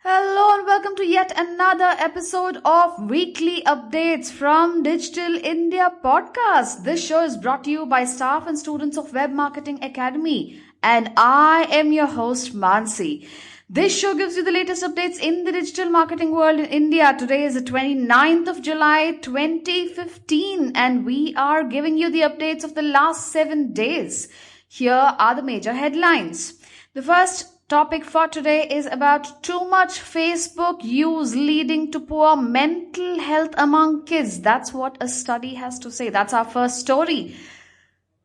Hello and welcome to yet another episode of Weekly Updates from Digital India Podcast. This show is brought to you by staff and students of Web Marketing Academy, and I am your host Mansi. This show gives you the latest updates in the digital marketing world in India. Today is the 29th of July 2015 and we are giving you the updates of the last 7 days. Here are the major headlines. The first topic for today is about too much Facebook use leading to poor mental health among kids. That's what a study has to say. That's our first story.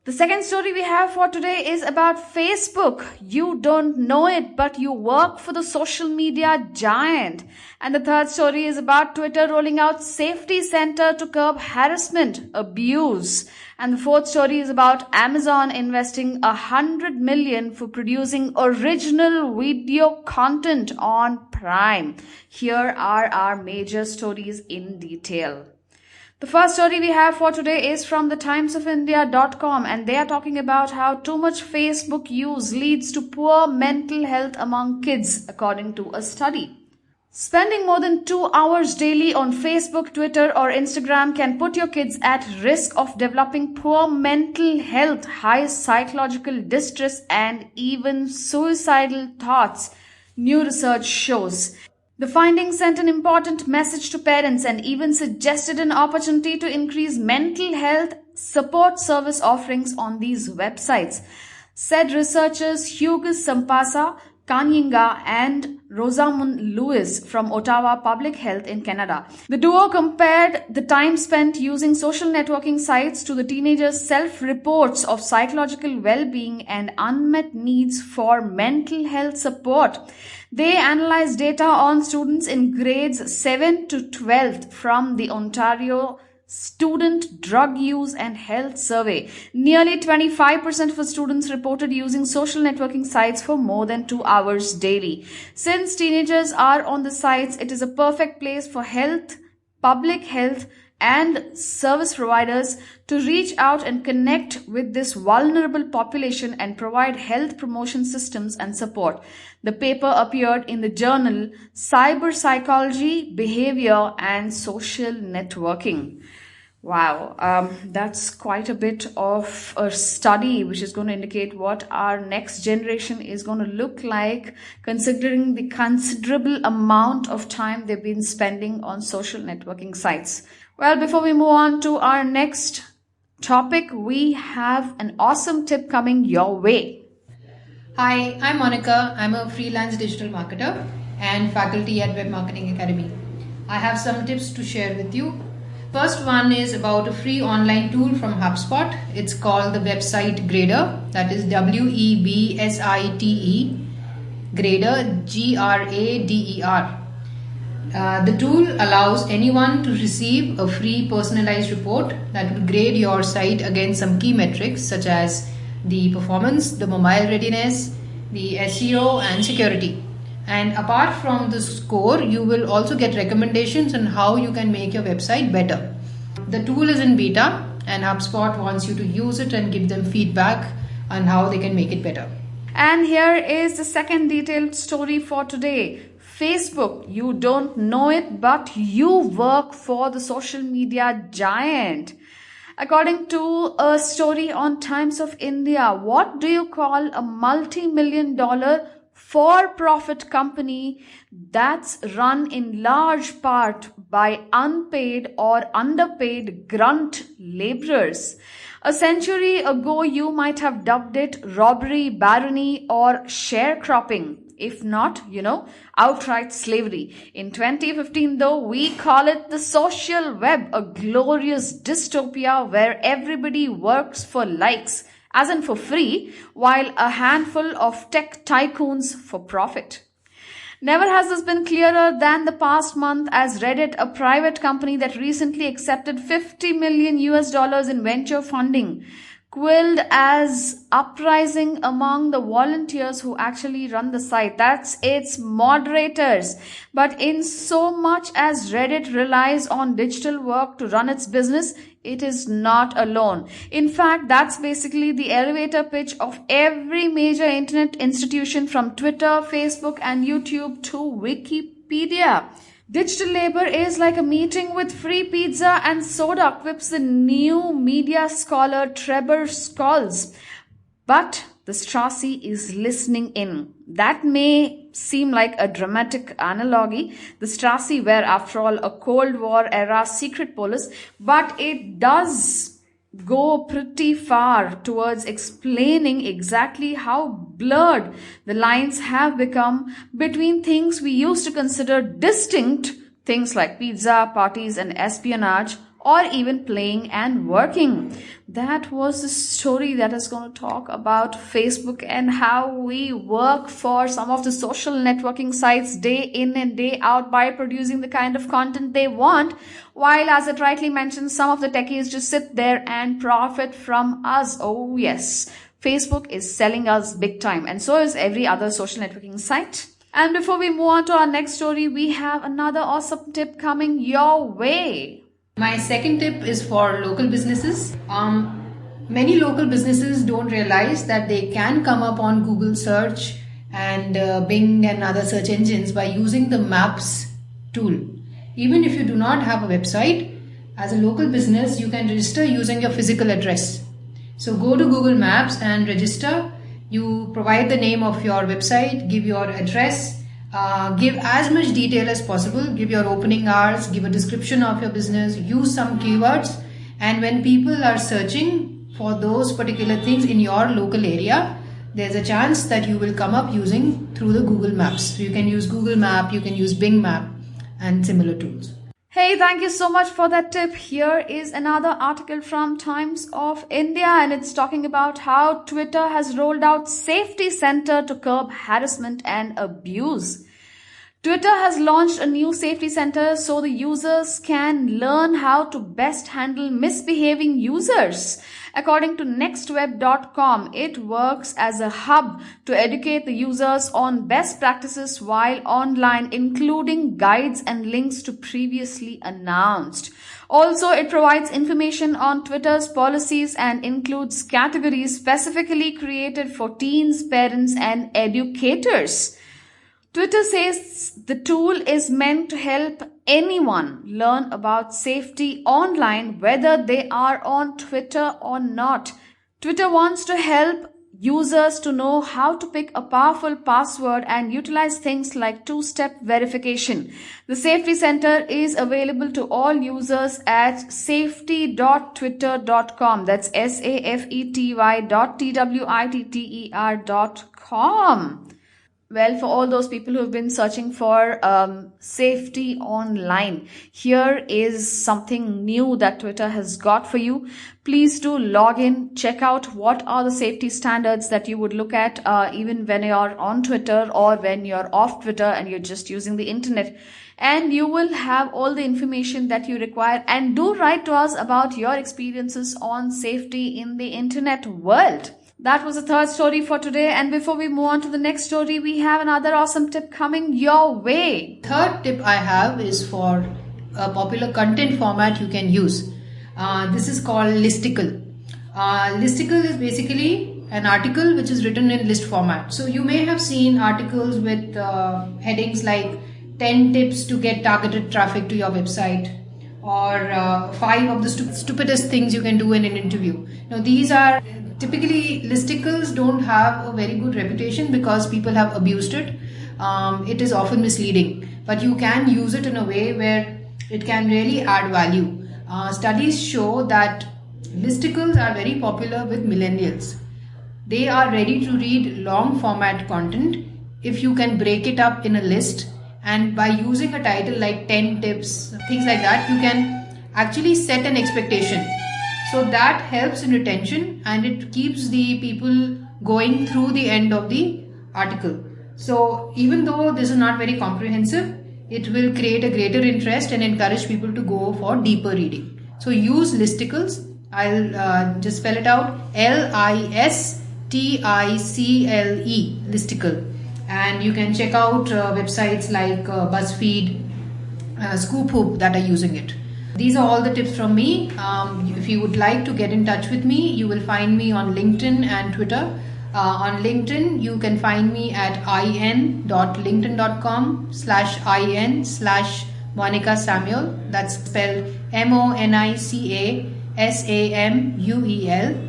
The second story we have for today is about Facebook. You don't know it, but you work for the social media giant. And the third story is about Twitter rolling out safety center to curb harassment, abuse. And the fourth story is about Amazon investing $100 million for producing original video content on Prime. Here are our major stories in detail. The first story we have for today is from the timesofindia.com, and they are talking about how too much Facebook use leads to poor mental health among kids, according to a study. Spending more than 2 hours daily on Facebook, Twitter or Instagram can put your kids at risk of developing poor mental health, high psychological distress and even suicidal thoughts, new research shows. The findings sent an important message to parents and even suggested an opportunity to increase mental health support service offerings on these websites, said researchers Hugo Sampasa, Kanyinga and Rosamund Lewis from Ottawa Public Health in Canada. The duo compared the time spent using social networking sites to the teenagers' self-reports of psychological well-being and unmet needs for mental health support. They analyzed data on students in grades 7 to 12 from the Ontario Student Drug Use and Health Survey. Nearly 25% of students reported using social networking sites for more than 2 hours daily. Since teenagers are on the sites, it is a perfect place for public health and service providers to reach out and connect with this vulnerable population and provide health promotion systems and support. The paper appeared in the journal Cyber Psychology, Behavior and Social Networking. Wow, that's quite a bit of a study which is going to indicate what our next generation is going to look like, considering the considerable amount of time they've been spending on social networking sites. Well, before we move on to our next topic, we have an awesome tip coming your way. Hi, I'm Monica. I'm a freelance digital marketer and faculty at Web Marketing Academy. I have some tips to share with you. First one is about a free online tool from HubSpot. It's called the website Grader. That is WEBSITE, Grader, GRADER. The tool allows anyone to receive a free personalized report that will grade your site against some key metrics such as the performance, the mobile readiness, the SEO and security. And apart from the score, you will also get recommendations on how you can make your website better. The tool is in beta and HubSpot wants you to use it and give them feedback on how they can make it better. And here is the second detailed story for today. Facebook, you don't know it, but you work for the social media giant. According to a story on Times of India, what do you call a multi-million-dollar for-profit company that's run in large part by unpaid or underpaid grunt laborers? A century ago, you might have dubbed it robbery, barony, or sharecropping. If not, outright slavery. In 2015, though, we call it the social web, a glorious dystopia where everybody works for likes, as in for free, while a handful of tech tycoons for profit. Never has this been clearer than the past month as Reddit, a private company that recently accepted $50 million in venture funding, quelled as uprising among the volunteers who actually run the site. That's its moderators. But in so much as Reddit relies on digital work to run its business, It is not alone. In fact, that's basically the elevator pitch of every major internet institution from Twitter, Facebook, and YouTube to Wikipedia. Digital labor is like a meeting with free pizza and soda, quips the new media scholar Trevor Scholz. But the Stasi is listening in. That may seem like a dramatic analogy. The Stasi were, after all, a Cold War era secret police, but it does go pretty far towards explaining exactly how blurred the lines have become between things we used to consider distinct, things like pizza, parties, and espionage, or even playing and working. That was the story that is going to talk about Facebook and how we work for some of the social networking sites day in and day out by producing the kind of content they want, while, as it rightly mentions, some of the techies just sit there and profit from us. Oh yes, Facebook is selling us big time, and so is every other social networking site. And before we move on to our next story, we have another awesome tip coming your way. My second tip is for local businesses. Many local businesses don't realize that they can come up on Google search and Bing and other search engines by using the Maps tool. Even if you do not have a website, as a local business, you can register using your physical address. So go to Google Maps and register. You provide the name of your website, give your address, give as much detail as possible, give your opening hours, give a description of your business, use some keywords, and when people are searching for those particular things in your local area, there's a chance that you will come up using through the Google Maps. So you can use Google Map, you can use Bing Map and similar tools. Hey, thank you so much for that tip. Here is another article from Times of India, and it's talking about how Twitter has rolled out Safety Center to curb harassment and abuse. Twitter has launched a new safety center so the users can learn how to best handle misbehaving users. According to nextweb.com, it works as a hub to educate the users on best practices while online, including guides and links to previously announced. Also, it provides information on Twitter's policies and includes categories specifically created for teens, parents, and educators. Twitter says the tool is meant to help anyone learn about safety online, whether they are on Twitter or not. Twitter wants to help users to know how to pick a powerful password and utilize things like two-step verification. The Safety Center is available to all users at safety.twitter.com. That's safety.twitter.com. Well, for all those people who have been searching for safety online, here is something new that Twitter has got for you. Please do log in, check out what are the safety standards that you would look at even when you're on Twitter or when you're off Twitter and you're just using the internet. And you will have all the information that you require. And do write to us about your experiences on safety in the internet world. That was the third story for today, and before we move on to the next story, we have another awesome tip coming your way. Third tip I have is for a popular content format you can use. This is called listicle. Listicle is basically an article which is written in list format. So you may have seen articles with headings like 10 tips to get targeted traffic to your website, or 5 of the stupidest things you can do in an interview. Now these are typically, listicles don't have a very good reputation because people have abused it. It is often misleading, but you can use it in a way where it can really add value. Studies show that listicles are very popular with millennials. They are ready to read long format content if you can break it up in a list, and by using a title like 10 tips, things like that, you can actually set an expectation. So that helps in retention and it keeps the people going through the end of the article. So even though this is not very comprehensive, it will create a greater interest and encourage people to go for deeper reading. So use listicles. I'll just spell it out. Listicle, listicle. And you can check out websites like BuzzFeed, Scoop Hoop that are using it. these are all the tips from me. If you would like to get in touch with me, you will find me on LinkedIn and Twitter. On LinkedIn, you can find me at in.linkedin.com/in/Monica Samuel. That's spelled MONICASAMUEL.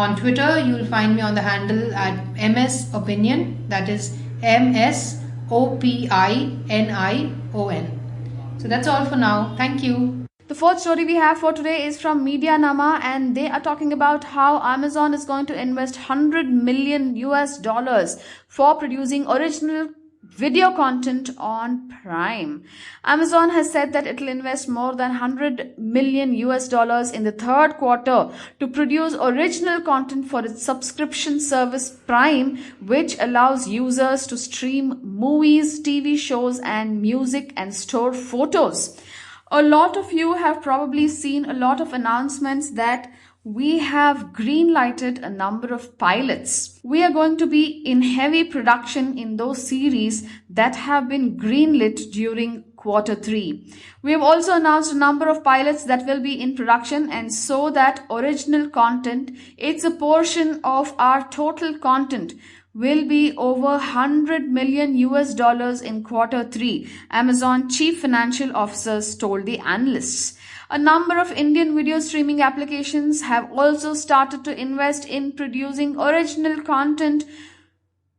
On Twitter, you will find me on the handle at MSOpinion. That is MSOPINION. So that's all for now. Thank you. The fourth story we have for today is from Media Nama, and they are talking about how Amazon is going to invest $100 million for producing original video content on Prime. Amazon has said that it will invest more than $100 million in the third quarter to produce original content for its subscription service Prime, which allows users to stream movies, TV shows, and music and store photos. A lot of you have probably seen a lot of announcements that we have green-lighted a number of pilots. We are going to be in heavy production in those series that have been greenlit during quarter 3. We have also announced a number of pilots that will be in production, and so that original content, it's a portion of our total content, will be over $100 million in quarter 3, Amazon chief financial officers told the analysts. A number of Indian video streaming applications have also started to invest in producing original content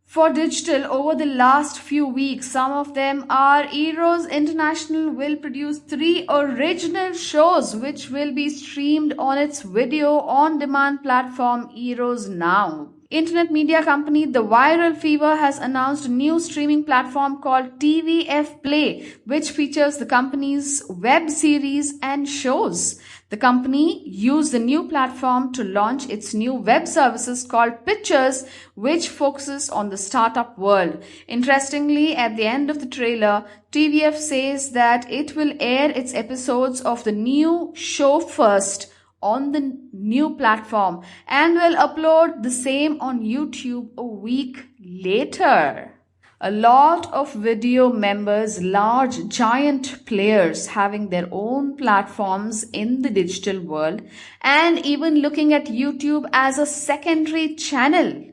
for digital over the last few weeks. Some of them are Eros International will produce 3 original shows which will be streamed on its video on-demand platform Eros Now. Internet media company The Viral Fever has announced a new streaming platform called TVF Play, which features the company's web series and shows. The company used the new platform to launch its new web services called Pictures, which focuses on the startup world. Interestingly, at the end of the trailer, TVF says that it will air its episodes of the new show first on the new platform and will upload the same on YouTube a week later. A lot of video members, large giant players having their own platforms in the digital world, and even looking at YouTube as a secondary channel.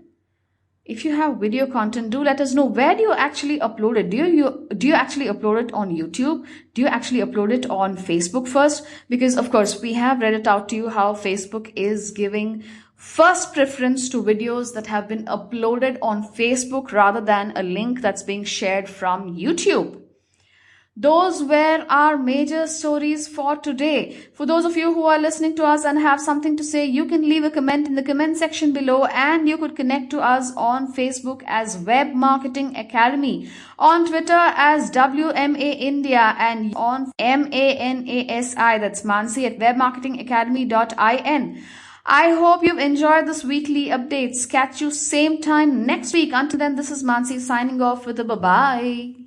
If you have video content, do let us know. Where do you actually upload it? Do you actually upload it on YouTube? Do you actually upload it on Facebook first? Because of course, we have read it out to you how Facebook is giving first preference to videos that have been uploaded on Facebook rather than a link that's being shared from YouTube. Those were our major stories for today. For those of you who are listening to us and have something to say, you can leave a comment in the comment section below, and you could connect to us on Facebook as Web Marketing Academy, on Twitter as WMA India, and on MANASI, that's Mansi, at webmarketingacademy.in. I hope you've enjoyed this weekly updates. Catch you same time next week. Until then, this is Mansi signing off with a bye-bye.